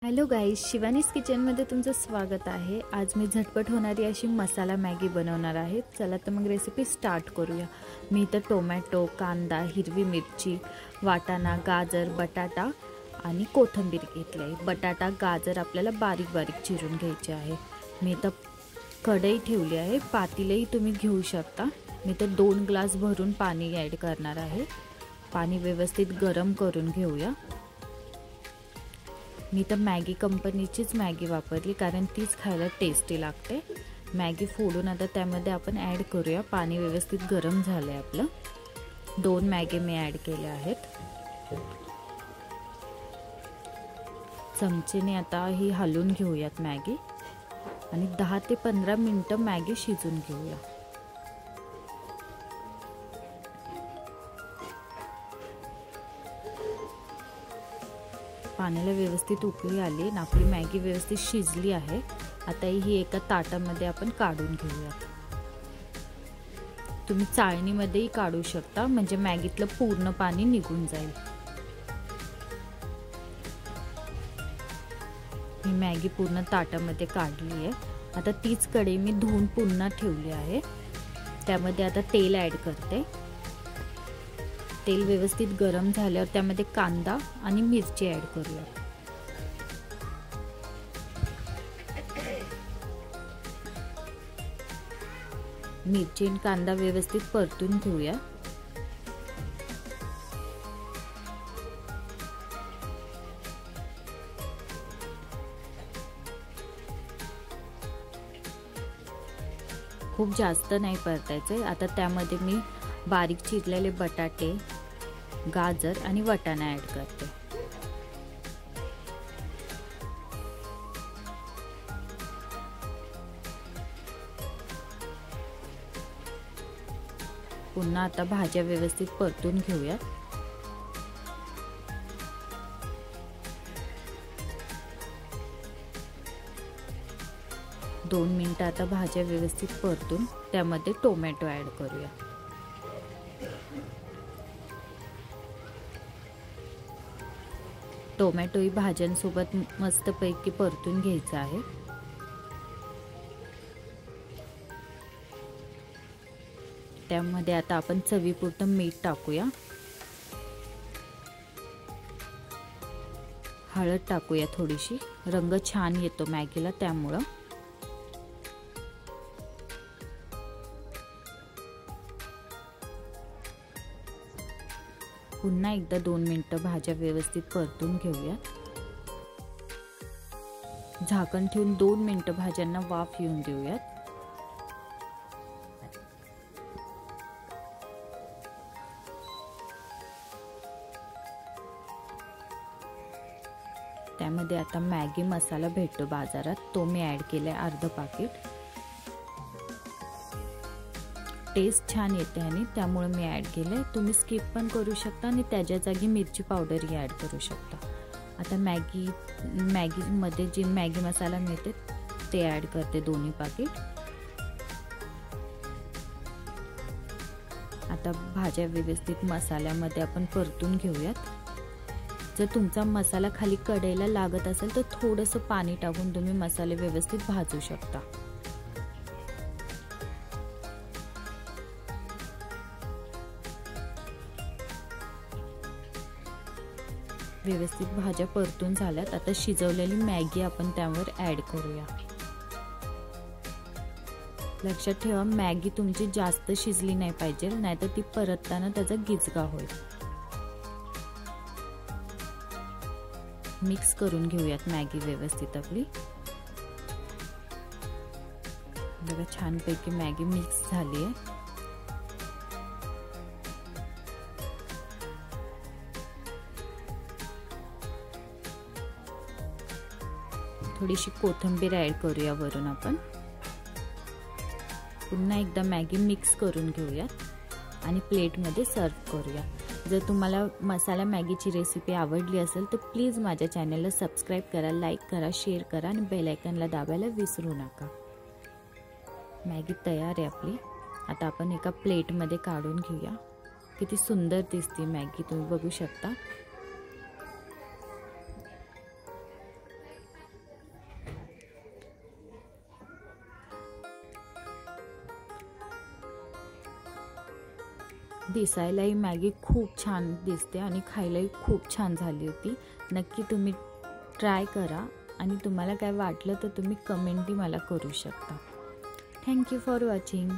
Hello guys, Shivani's किचनमध्ये तुमचं स्वागत आहे। आज मी झटपट होणारी अशी मसाला मॅगी बनवणार आहे। चला तर मग रेसिपी स्टार्ट करूया। मी इथं टोमॅटो, कांदा, हिरवी मिरची, वाटाणा, गाजर, बटाटा आणि कोथिंबीर घेतली आहे। बटाटा, गाजर आपल्याला बारीक बारीक चिरून घ्यायचे आहे। मी इथं कढई ठेवली आहे, पातेलही तुम्ही घेऊ शकता। मी इथं 2 ग्लास भरून पाणी ॲड करणार आहे। पाणी व्यवस्थित गरम करून घेऊया। मी तर मॅगी कंपनीचीच मॅगी वापरली कारण तीच खायला टेस्टी लागते। मॅगी फोडून आता त्यामध्ये आपण ॲड करूया। पाणी व्यवस्थित गरम झालंय आपलं। 2 मॅगी मी ॲड केले आहेत। चमचेने आता ही हलवून घेऊयात मॅगी आणि 10 ते 15 मिनिटं मॅगी शिजून घेऊया। पाण्याला व्यवस्थित उकळी आली आणि आपली मॅगी व्यवस्थित शिजली आहे। आता ही एका ताटामध्ये आपण काढून घेऊया। तुम्ही चाळणीमध्येही काढू शकता, म्हणजे मॅगीतलं पूर्ण पाणी निघून जाईल। ही मॅगी पूर्ण ताटामध्ये काढली आहे। आता तीच कढई मी धुवून पुन्हा ठेवली आहे। त्यामध्ये आता तेल ॲड करते। तेल व्यवस्थित गरम झाल्यावर त्यामध्ये कांदा आणि मिरची ॲड करूया। मिरची आणि कांदा व्यवस्थित परतून घेऊया। खूप जास्त नाही परतायचे। आता त्यामध्ये मी बारीक चिरलेले बटाटे, गाजर आणि वाटाणा ॲड करते। पुन्हा आता भाज्या व्यवस्थित परतून घेऊया। दोन मिनिटं आता भाज्या व्यवस्थित परतून त्यामध्ये टोमॅटो ॲड करूया। टोमॅटो ही भाज्यांसोबत मस्तपैकी परतून घ्यायचा आहे। त्यामध्ये आता आपण चवीपुरतं मीठ टाकूया। हळद टाकूया थोडीशी, रंग छान येतो मॅगीला त्यामुळं। पुन्हा एकदा 2 मिनिटं भाज्या व्यवस्थित परतून घेऊया। झाकण ठेवून 2 मिनिटं भाज्यांना वाफ येऊन देऊयात। त्यामध्ये आता मॅगी मसाला भेटतो बाजारात, तो मी ॲड केलाय अर्ध पाकिट। टेस्ट छान येते आणि त्यामुळे मी ॲड केलंय। तुम्ही स्किप पण करू शकता आणि त्याच्या जागी मिरची पावडरही ॲड करू शकता। आता मॅगीमध्ये जी मॅगी मसाला मिळते ते ॲड करते, 2 पाकिट। आता भाज्या व्यवस्थित मसाल्यामध्ये आपण परतून घेऊयात। जर तुमचा मसाला खाली कढईला लागत असेल तर थोडंसं पाणी टाकून तुम्ही मसाले व्यवस्थित भाजू शकता। व्यवस्थित भाज्या परतून झाल्यात। आता शिजवलेली मॅगी आपण त्यावर ॲड करूया। लक्षात ठेवा, मॅगी तुमची जास्त शिजली नाही पाहिजे, नाहीतर ती परतताना त्याचा गिचगा होईल। मिक्स करून घेऊयात मॅगी व्यवस्थित आपली। बघा, छानपैकी मॅगी मिक्स झाली आहे। थोडीशी कोथिंबीर ॲड करूया वरून आपण। पुन्हा एकदा मॅगी मिक्स करून घेऊयात आणि प्लेटमध्ये सर्व करूया। जर तुम्हाला मसाला मॅगीची रेसिपी आवडली असेल तर प्लीज माझ्या चॅनलला सबस्क्राईब करा, लाईक करा, शेअर करा आणि बेल आयकॉनला दाबायला विसरू नका। मॅगी तयार आहे आपली। आता आपण एका प्लेटमध्ये काढून घेऊया। किती सुंदर दिसते मॅगी, तुम्ही बघू शकता। दिसायलाही मॅगी खूप छान दिसते आणि खायलाही खूप छान झाली होती. नक्की तुम्ही ट्राय करा आणि तुम्हाला काय वाटलं तर तुम्ही कमेंटही मला करू शकता. Thank you for watching.